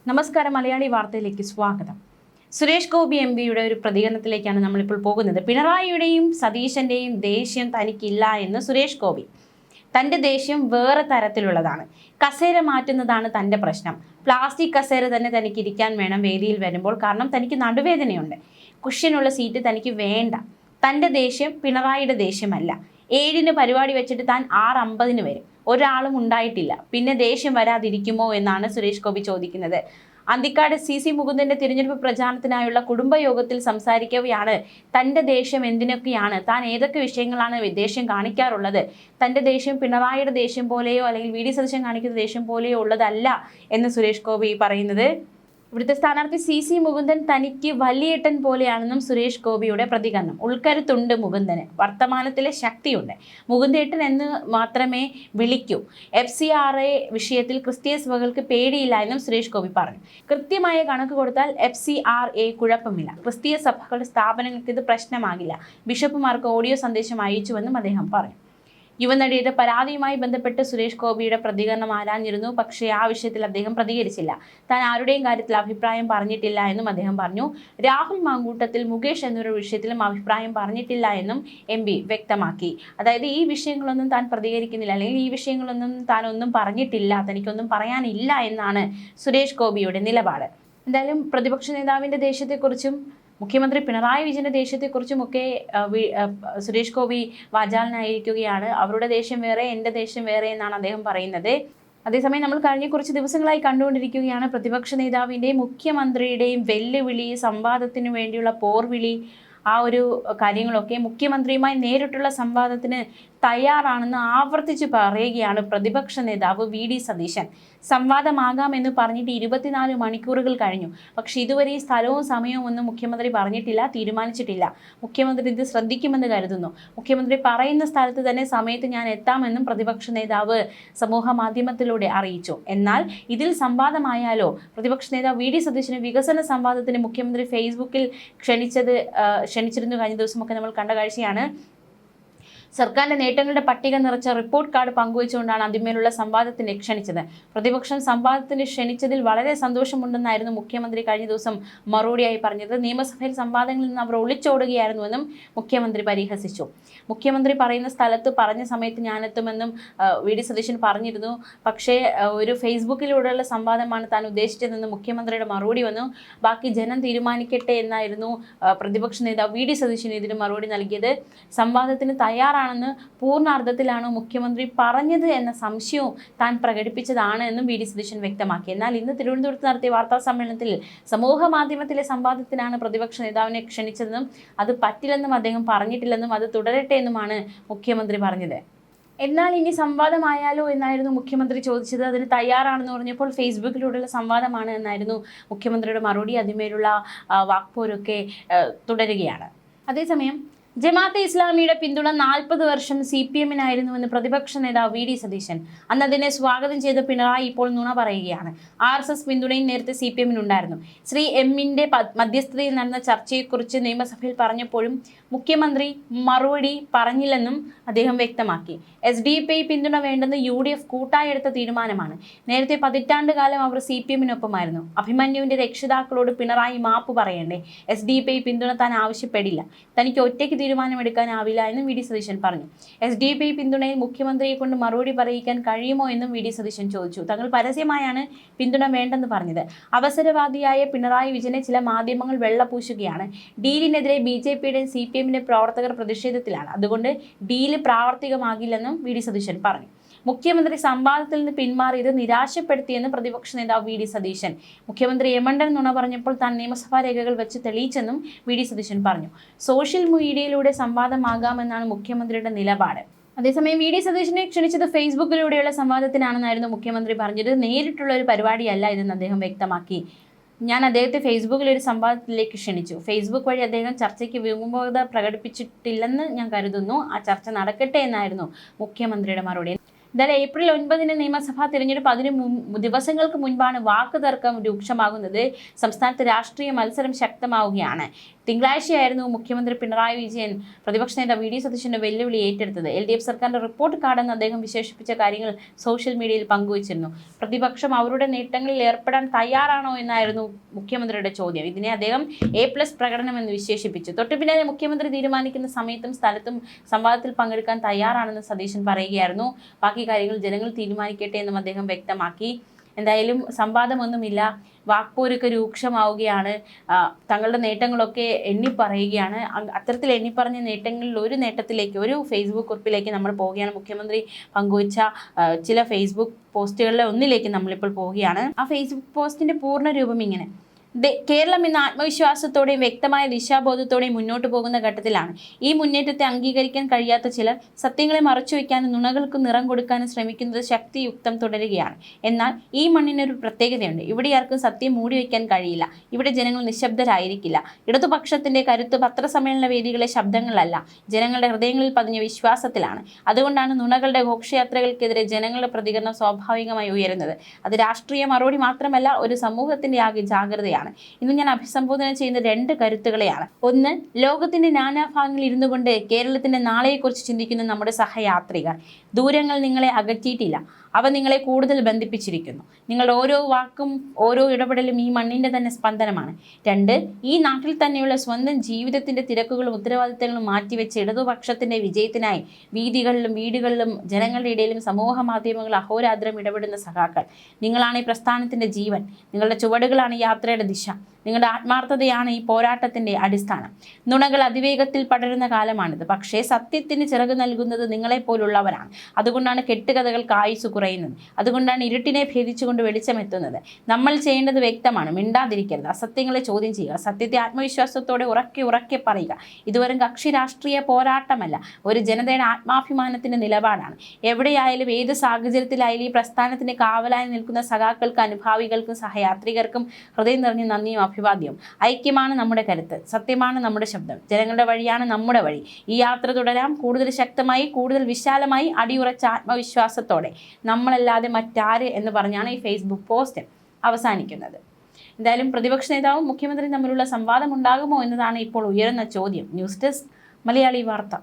നമസ്കാരം, മലയാളി വാർത്തയിലേക്ക് സ്വാഗതം. സുരേഷ് ഗോപി എംപിയുടെ ഒരു പ്രതികരണത്തിലേക്കാണ് നമ്മളിപ്പോൾ പോകുന്നത്. പിണറായിയുടെയും സതീശന്റെയും ദേഷ്യം തനിക്കില്ല എന്ന് സുരേഷ് ഗോപി. തൻ്റെ ദേഷ്യം വേറെ തരത്തിലുള്ളതാണ്. കസേര മാറ്റുന്നതാണ് തൻ്റെ പ്രശ്നം. പ്ലാസ്റ്റിക് കസേര തന്നെ തനിക്ക് ഇരിക്കാൻ വേണം വേദിയിൽ വരുമ്പോൾ. കാരണം തനിക്ക് നടുവേദനയുണ്ട്. കുഷ്യനുള്ള സീറ്റ് തനിക്ക് വേണ്ട. തൻ്റെ ദേഷ്യം പിണറായിയുടെ ദേഷ്യമല്ല. 7-ന് പരിപാടി വെച്ചിട്ട് താൻ 6:50 വരും. ഒരാളും ഉണ്ടായിട്ടില്ല. പിന്നെ ദേഷ്യം വരാതിരിക്കുമോ എന്നാണ് സുരേഷ് ഗോപി ചോദിക്കുന്നത്. അന്തിക്കാട് CC മുകുന്ദന്റെ തിരഞ്ഞെടുപ്പ് പ്രചാരണത്തിനായുള്ള കുടുംബയോഗത്തിൽ സംസാരിക്കവെയാണ് തൻ്റെ ദേഷ്യം എന്തിനൊക്കെയാണ്, താൻ ഏതൊക്കെ വിഷയങ്ങളാണ് ദേഷ്യം കാണിക്കാറുള്ളത്, തൻ്റെ ദേഷ്യം പിണറായിയുടെ ദേഷ്യം പോലെയോ അല്ലെങ്കിൽ VD സതീശൻ കാണിക്കുന്ന ദേഷ്യം പോലെയോ ഉള്ളതല്ല എന്ന് സുരേഷ് ഗോപി പറയുന്നത്. ഇവിടുത്തെ സ്ഥാനാർത്ഥി CC മുകുന്ദൻ തനിക്ക് വലിയേട്ടൻ പോലെയാണെന്നും സുരേഷ് ഗോപിയുടെ പ്രതികരണം. ഉൾക്കരുത്തുണ്ട് മുകുന്ദന്, വർത്തമാനത്തിലെ ശക്തിയുണ്ട്. മുകുന്ദേട്ടൻ എന്ന് മാത്രമേ വിളിക്കൂ. FCRA വിഷയത്തിൽ ക്രിസ്തീയ സഭകൾക്ക് പേടിയില്ല എന്നും സുരേഷ് ഗോപി പറഞ്ഞു. കൃത്യമായ കണക്ക് കൊടുത്താൽ FCRA കുഴപ്പമില്ല. ക്രിസ്തീയ സഭകളുടെ സ്ഥാപനങ്ങൾക്ക് ഇത് പ്രശ്നമാകില്ല. ബിഷപ്പുമാർക്ക് ഓഡിയോ സന്ദേശം അയച്ചുവെന്നും അദ്ദേഹം പറഞ്ഞു. യുവനടിയുടെ പരാതിയുമായി ബന്ധപ്പെട്ട് സുരേഷ് ഗോപിയുടെ പ്രതികരണം ആരാഞ്ഞിരുന്നു. പക്ഷേ ആ വിഷയത്തിൽ അദ്ദേഹം പ്രതികരിച്ചില്ല. താൻ ആരുടെയും കാര്യത്തിൽ അഭിപ്രായം പറഞ്ഞിട്ടില്ല എന്നും അദ്ദേഹം പറഞ്ഞു. രാഹുൽ മാങ്കൂട്ടത്തിൽ, മുകേഷ് എന്നിവരുടെ വിഷയത്തിലും അഭിപ്രായം പറഞ്ഞിട്ടില്ല എന്നും MP വ്യക്തമാക്കി. അതായത് ഈ വിഷയങ്ങളൊന്നും താൻ പ്രതികരിക്കുന്നില്ല, അല്ലെങ്കിൽ ഈ വിഷയങ്ങളൊന്നും താൻ ഒന്നും പറഞ്ഞിട്ടില്ല, തനിക്കൊന്നും പറയാനില്ല എന്നാണ് സുരേഷ് ഗോപിയുടെ നിലപാട്. എന്തായാലും പ്രതിപക്ഷ നേതാവിൻ്റെ ദേഷ്യത്തെക്കുറിച്ചും മുഖ്യമന്ത്രി പിണറായി വിജയന്റെ ദേഷ്യത്തെക്കുറിച്ചുമൊക്കെ സുരേഷ് ഗോപി വാചാലനായിരിക്കുകയാണ്. അവരുടെ ദേഷ്യം വേറെ, എൻ്റെ ദേഷ്യം വേറെ എന്നാണ് അദ്ദേഹം പറയുന്നത്. അതേസമയം നമ്മൾ കഴിഞ്ഞ കുറച്ച് ദിവസങ്ങളായി കണ്ടുകൊണ്ടിരിക്കുകയാണ് പ്രതിപക്ഷ നേതാവിൻ്റെയും മുഖ്യമന്ത്രിയുടെയും വെല്ലുവിളി, സംവാദത്തിന് വേണ്ടിയുള്ള പോർവിളി, ആ ഒരു കാര്യങ്ങളൊക്കെ. മുഖ്യമന്ത്രിയുമായി നേരിട്ടുള്ള സംവാദത്തിന് തയ്യാറാണെന്ന് ആവർത്തിച്ച് പറയുകയാണ് പ്രതിപക്ഷ നേതാവ് VD സതീശൻ. സംവാദമാകാമെന്ന് പറഞ്ഞിട്ട് 24 മണിക്കൂറുകൾ കഴിഞ്ഞു. പക്ഷേ ഇതുവരെ സ്ഥലവും സമയവും ഒന്നും മുഖ്യമന്ത്രി പറഞ്ഞിട്ടില്ല, തീരുമാനിച്ചിട്ടില്ല. മുഖ്യമന്ത്രി ഇത് ശ്രദ്ധിക്കുമെന്ന് കരുതുന്നു. മുഖ്യമന്ത്രി പറയുന്ന സ്ഥലത്ത് തന്നെ സമയത്ത് ഞാൻ എത്താമെന്നും പ്രതിപക്ഷ നേതാവ് സമൂഹ മാധ്യമത്തിലൂടെ അറിയിച്ചു. എന്നാൽ ഇതിൽ സംവാദമായാലോ? പ്രതിപക്ഷ നേതാവ് VD സതീശന് വികസന സംവാദത്തിന് മുഖ്യമന്ത്രി ഫേസ്ബുക്കിൽ ക്ഷണിച്ചിരുന്നു. കഴിഞ്ഞ ദിവസമൊക്കെ നമ്മൾ കണ്ട കാഴ്ചയാണ്. സർക്കാരിന്റെ നേട്ടങ്ങളുടെ പട്ടിക നിറച്ച റിപ്പോർട്ട് കാർഡ് പങ്കുവച്ചുകൊണ്ടാണ് അതിന്മേലുള്ള സംവാദത്തിന് ക്ഷണിച്ചത്. പ്രതിപക്ഷം സംവാദത്തിന് ക്ഷണിച്ചതിൽ വളരെ സന്തോഷമുണ്ടെന്നായിരുന്നു മുഖ്യമന്ത്രി കഴിഞ്ഞ ദിവസം മറുപടിയായി പറഞ്ഞത്. നിയമസഭയിൽ സംവാദങ്ങളിൽ നിന്ന് അവർ ഒളിച്ചോടുകയായിരുന്നുവെന്നും മുഖ്യമന്ത്രി പരിഹസിച്ചു. മുഖ്യമന്ത്രി പറയുന്ന സ്ഥലത്ത് പറഞ്ഞ സമയത്ത് ഞാനെത്തുമെന്നും VD സതീശൻ പറഞ്ഞിരുന്നു. പക്ഷേ ഒരു ഫേസ്ബുക്കിലൂടെയുള്ള സംവാദമാണ് താൻ ഉദ്ദേശിച്ചതെന്ന് മുഖ്യമന്ത്രിയുടെ മറുപടി വന്നു. ബാക്കി ജനം തീരുമാനിക്കട്ടെ എന്നായിരുന്നു പ്രതിപക്ഷ നേതാവ് VD സതീശൻ ഇതിന് മറുപടി നൽകിയത്. സംവാദത്തിന് തയ്യാറാണെന്ന് പൂർണ്ണാർത്ഥത്തിലാണോ മുഖ്യമന്ത്രി പറഞ്ഞത് എന്ന സംശയവും താൻ പ്രകടിപ്പിച്ചതാണ് എന്നും VD സതീശൻ വ്യക്തമാക്കി. എന്നാൽ ഇന്ന് തിരുവനന്തപുരത്ത് നടത്തിയ വാർത്താ സമ്മേളനത്തിൽ സമൂഹ മാധ്യമത്തിലെ സംവാദത്തിനാണ് പ്രതിപക്ഷ നേതാവിനെ ക്ഷണിച്ചതെന്നും അത് പറ്റില്ലെന്നും അദ്ദേഹം പറഞ്ഞിട്ടില്ലെന്നും അത് തുടരട്ടെ എന്നുമാണ് മുഖ്യമന്ത്രി പറഞ്ഞത്. എന്നാൽ ഇനി സംവാദമായാലോ എന്നായിരുന്നു മുഖ്യമന്ത്രി ചോദിച്ചത്. അതിന് തയ്യാറാണെന്ന് പറഞ്ഞപ്പോൾ ഫേസ്ബുക്കിലൂടെയുള്ള സംവാദമാണ് എന്നായിരുന്നു മുഖ്യമന്ത്രിയുടെ മറുപടി. അതിന്മേലുള്ള വാക്പോരൊക്കെ തുടരുകയാണ്. അതേസമയം ജമാഅത്തെ ഇസ്ലാമിയുടെ പിന്തുണ 40 വർഷം CPM-നായിരുന്നുവെന്ന് പ്രതിപക്ഷ നേതാവ് VD സതീശൻ. അന്ന് അതിനെ സ്വാഗതം ചെയ്ത പിണറായി ഇപ്പോൾ നുണ പറയുകയാണ്. RSS പിന്തുണയും നേരത്തെ CPM-നുണ്ടായിരുന്നു. ശ്രീ M-ന്റെ മധ്യസ്ഥതയിൽ നടന്ന ചർച്ചയെക്കുറിച്ച് നിയമസഭയിൽ പറഞ്ഞപ്പോഴും മുഖ്യമന്ത്രി മറുപടി പറഞ്ഞില്ലെന്നും അദ്ദേഹം വ്യക്തമാക്കി. SDPI പിന്തുണ വേണ്ടെന്ന് UDF കൂട്ടായി എടുത്ത തീരുമാനമാണ്. നേരത്തെ 10 കാലം അവർ CPM-നൊപ്പമായിരുന്നു. അഭിമന്യുവിന്റെ രക്ഷിതാക്കളോട് പിണറായി മാപ്പ് പറയണ്ടേ? SDPI പിന്തുണ താൻ ആവശ്യപ്പെടില്ല, തനിക്ക് ഒറ്റയ്ക്ക് തീരുമാനമെടുക്കാനാവില്ല എന്നും VD സതീശൻ പറഞ്ഞു. SDPI പിന്തുണയിൽ മുഖ്യമന്ത്രിയെ കൊണ്ട് മറുപടി പറയിക്കാൻ കഴിയുമോ എന്നും VD സതീശൻ ചോദിച്ചു. തങ്ങൾ പരസ്യമായാണ് പിന്തുണ വേണ്ടെന്ന് പറഞ്ഞത്. അവസരവാദിയായ പിണറായി വിജയനെ ചില മാധ്യമങ്ങൾ വെള്ളപൂശുകയാണ്. ഡീലിനെതിരെ BJP-യുടെയും CPM-ന്റെ പ്രവർത്തകർ പ്രതിഷേധത്തിലാണ്. അതുകൊണ്ട് ഡീല് പ്രാവർത്തികമാകില്ലെന്നും VD സതീശൻ പറഞ്ഞു. മുഖ്യമന്ത്രി സംവാദത്തിൽ നിന്ന് പിന്മാറിയത് നിരാശപ്പെടുത്തിയെന്ന് പ്രതിപക്ഷ നേതാവ് VD സതീശൻ. മുഖ്യമന്ത്രി യമണ്ടൻ നുണ പറഞ്ഞപ്പോൾ താൻ നിയമസഭാ രേഖകൾ വെച്ച് തെളിയിച്ചെന്നും VD സതീശൻ പറഞ്ഞു. സോഷ്യൽ മീഡിയയിലൂടെ സംവാദമാകാമെന്നാണ് മുഖ്യമന്ത്രിയുടെ നിലപാട്. അതേസമയം VD സതീശനെ ക്ഷണിച്ചത് ഫേസ്ബുക്കിലൂടെയുള്ള സംവാദത്തിനാണെന്നായിരുന്നു മുഖ്യമന്ത്രി പറഞ്ഞത്. നേരിട്ടുള്ള ഒരു പരിപാടിയല്ല ഇതെന്ന് അദ്ദേഹം വ്യക്തമാക്കി. ഞാൻ അദ്ദേഹത്തെ ഫേസ്ബുക്കിൽ ഒരു സംവാദത്തിലേക്ക് ക്ഷണിച്ചു. ഫേസ്ബുക്ക് വഴി അദ്ദേഹം ചർച്ചയ്ക്ക് വിമുഖത പ്രകടിപ്പിച്ചിട്ടില്ലെന്ന് ഞാൻ കരുതുന്നു. ആ ചർച്ച നടക്കട്ടെ എന്നായിരുന്നു മുഖ്യമന്ത്രിയുടെ മറുപടി. എന്തായാലും ഏപ്രിൽ 9 നിയമസഭാ തിരഞ്ഞെടുപ്പ് അതിന് ദിവസങ്ങൾക്ക് മുൻപാണ് വാക്ക് തർക്കം രൂക്ഷമാകുന്നത്. സംസ്ഥാനത്ത് രാഷ്ട്രീയ മത്സരം ശക്തമാവുകയാണ്. തിങ്കളാഴ്ചയായിരുന്നു മുഖ്യമന്ത്രി പിണറായി വിജയൻ പ്രതിപക്ഷ നേതാവ് വി ഡി സതീശന്റെ വെല്ലുവിളി ഏറ്റെടുത്തത്. LDF സർക്കാരിന്റെ റിപ്പോർട്ട് കാർഡെന്ന് അദ്ദേഹം വിശേഷിപ്പിച്ച കാര്യങ്ങൾ സോഷ്യൽ മീഡിയയിൽ പങ്കുവച്ചിരുന്നു. പ്രതിപക്ഷം അവരുടെ നേട്ടങ്ങളിൽ ഏർപ്പെടാൻ തയ്യാറാണോ എന്നായിരുന്നു മുഖ്യമന്ത്രിയുടെ ചോദ്യം. ഇതിനെ അദ്ദേഹം A+ പ്രകടനം എന്ന് വിശേഷിപ്പിച്ചു. തൊട്ടു പിന്നാലെ മുഖ്യമന്ത്രി തീരുമാനിക്കുന്ന സമയത്തും സ്ഥലത്തും സംവാദത്തിൽ പങ്കെടുക്കാൻ തയ്യാറാണെന്ന് സതീശൻ പറയുകയായിരുന്നു. ബാക്കി കാര്യങ്ങൾ ജനങ്ങൾ തീരുമാനിക്കട്ടെ എന്നും അദ്ദേഹം വ്യക്തമാക്കി. എന്തായാലും സംവാദമൊന്നുമില്ല, വാക്പോരൊക്കെ രൂക്ഷമാവുകയാണ്. തങ്ങളുടെ നേട്ടങ്ങളൊക്കെ എണ്ണിപ്പറയുകയാണ്. അത്തരത്തിൽ എണ്ണിപ്പറഞ്ഞ നേട്ടങ്ങളിൽ ഒരു നേട്ടത്തിലേക്ക്, ഒരു ഫേസ്ബുക്ക് കുറിപ്പിലേക്ക് നമ്മൾ പോവുകയാണ്. മുഖ്യമന്ത്രി പങ്കുവച്ച ചില ഫേസ്ബുക്ക് പോസ്റ്റുകളിലെ ഒന്നിലേക്ക് നമ്മളിപ്പോൾ പോവുകയാണ്. ആ ഫേസ്ബുക്ക് പോസ്റ്റിന്റെ പൂർണ്ണ രൂപം ഇങ്ങനെ: കേരളം ഇന്ന് ആത്മവിശ്വാസത്തോടെയും വ്യക്തമായ ദിശാബോധത്തോടെയും മുന്നോട്ട് പോകുന്ന ഘട്ടത്തിലാണ്. ഈ മുന്നേറ്റത്തെ അംഗീകരിക്കാൻ കഴിയാത്ത ചിലർ സത്യങ്ങളെ മറച്ചുവെക്കാനും നുണകൾക്ക് നിറം കൊടുക്കാനും ശ്രമിക്കുന്നത് ശക്തിയുക്തം തുടരുകയാണ്. എന്നാൽ ഈ മണ്ണിനൊരു പ്രത്യേകതയുണ്ട്. ഇവിടെ ആർക്കും സത്യം മൂടിവെക്കാൻ കഴിയില്ല. ഇവിടെ ജനങ്ങൾ നിശബ്ദരായിരിക്കില്ല. ഇടതുപക്ഷത്തിന്റെ കരുത്ത് പത്രസമ്മേളന വേദികളെ ശബ്ദങ്ങളല്ല, ജനങ്ങളുടെ ഹൃദയങ്ങളിൽ പതിഞ്ഞ വിശ്വാസത്തിലാണ്. അതുകൊണ്ടാണ് നുണകളുടെ ഘോഷയാത്രകൾക്കെതിരെ ജനങ്ങളുടെ പ്രതികരണം സ്വാഭാവികമായി ഉയരുന്നത്. അത് രാഷ്ട്രീയ മറുപടി മാത്രമല്ല, ഒരു സമൂഹത്തിന്റെ ആകെ ജാഗ്രതയാണ്. ഇന്ന് ഞാൻ അഭിസംബോധന ചെയ്യുന്ന 2 കരുത്തുകളെയാണ്. ഒന്ന്, ലോകത്തിന്റെ നാനാഭാഗങ്ങളിൽ ഇരുന്നു കൊണ്ട് കേരളത്തിന്റെ നാളെയെക്കുറിച്ച് ചിന്തിക്കുന്ന നമ്മുടെ സഹയാത്രികർ. ദൂരങ്ങൾ നിങ്ങളെ അകറ്റിയിട്ടില്ല, അവ നിങ്ങളെ കൂടുതൽ ബന്ധിപ്പിച്ചിരിക്കുന്നു. നിങ്ങളുടെ ഓരോ വാക്കും ഓരോ ഇടപെടലും ഈ മണ്ണിന്റെ തന്നെ സ്പന്ദനമാണ്. 2, ഈ നാട്ടിൽ തന്നെയുള്ള സ്വന്തം ജീവിതത്തിന്റെ തിരക്കുകളും ഉത്തരവാദിത്തങ്ങളും മാറ്റിവെച്ച് ഇടതുപക്ഷത്തിന്റെ വിജയത്തിനായി വീതികളിലും വീടുകളിലും ജനങ്ങളുടെ ഇടയിലും സമൂഹ മാധ്യമങ്ങൾ അഹോരാത്രം ഇടപെടുന്ന സഖാക്കൾ. നിങ്ങളാണ് ഈ പ്രസ്ഥാനത്തിന്റെ ജീവൻ. നിങ്ങളുടെ ചുവടുകളാണ് ഈ യാത്രയുടെ ദിശ. നിങ്ങളുടെ ആത്മാർത്ഥതയാണ് ഈ പോരാട്ടത്തിന്റെ അടിസ്ഥാനം. നുണകൾ അതിവേഗത്തിൽ പടരുന്ന കാലമാണിത്. പക്ഷേ സത്യത്തിന് ചിറക് നൽകുന്നത് നിങ്ങളെപ്പോലുള്ളവരാണ്. അതുകൊണ്ടാണ് കെട്ടുകഥകൾക്ക് ആയുസ് കുറയുന്നത്. അതുകൊണ്ടാണ് ഇരുട്ടിനെ ഭേദിച്ചുകൊണ്ട് വെളിച്ചമെത്തുന്നത്. നമ്മൾ ചെയ്യേണ്ടത് വ്യക്തമാണ്: മിണ്ടാതിരിക്കരുത്, അസത്യങ്ങളെ ചോദ്യം ചെയ്യുക, സത്യത്തെ ആത്മവിശ്വാസത്തോടെ ഉറക്കെ ഉറക്കെ പറയുക. ഇതുവരെ കക്ഷി രാഷ്ട്രീയ പോരാട്ടമല്ല, ഒരു ജനതയുടെ ആത്മാഭിമാനത്തിന്റെ നിലപാടാണ്. എവിടെയായാലും ഏത് സാഹചര്യത്തിലായാലും ഈ പ്രസ്ഥാനത്തിന്റെ കാവലായി നിൽക്കുന്ന സഖാക്കൾക്ക്, അനുഭാവികൾക്കും സഹയാത്രികർക്കും ഹൃദയം നിറഞ്ഞ നന്ദിയും അഭിവാദ്യവും. ഐക്യമാണ് നമ്മുടെ കരുത്ത്, സത്യമാണ് നമ്മുടെ ശബ്ദം, ജനങ്ങളുടെ വഴിയാണ് നമ്മുടെ വഴി. ഈ യാത്ര തുടരാം, കൂടുതൽ ശക്തമായി, കൂടുതൽ വിശാലമായി, അടിയുറച്ച ആത്മവിശ്വാസത്തോടെ. നമ്മളല്ലാതെ മറ്റാര് എന്ന് പറഞ്ഞാണ് ഈ ഫേസ്ബുക്ക് പോസ്റ്റ് അവസാനിക്കുന്നത്. എന്തായാലും പ്രതിപക്ഷ നേതാവും മുഖ്യമന്ത്രിയും തമ്മിലുള്ള സംവാദം ഉണ്ടാകുമോ എന്നതാണ് ഇപ്പോൾ ഉയരുന്ന ചോദ്യം. ന്യൂസ് ഡെസ്ക് മലയാളി വാർത്ത.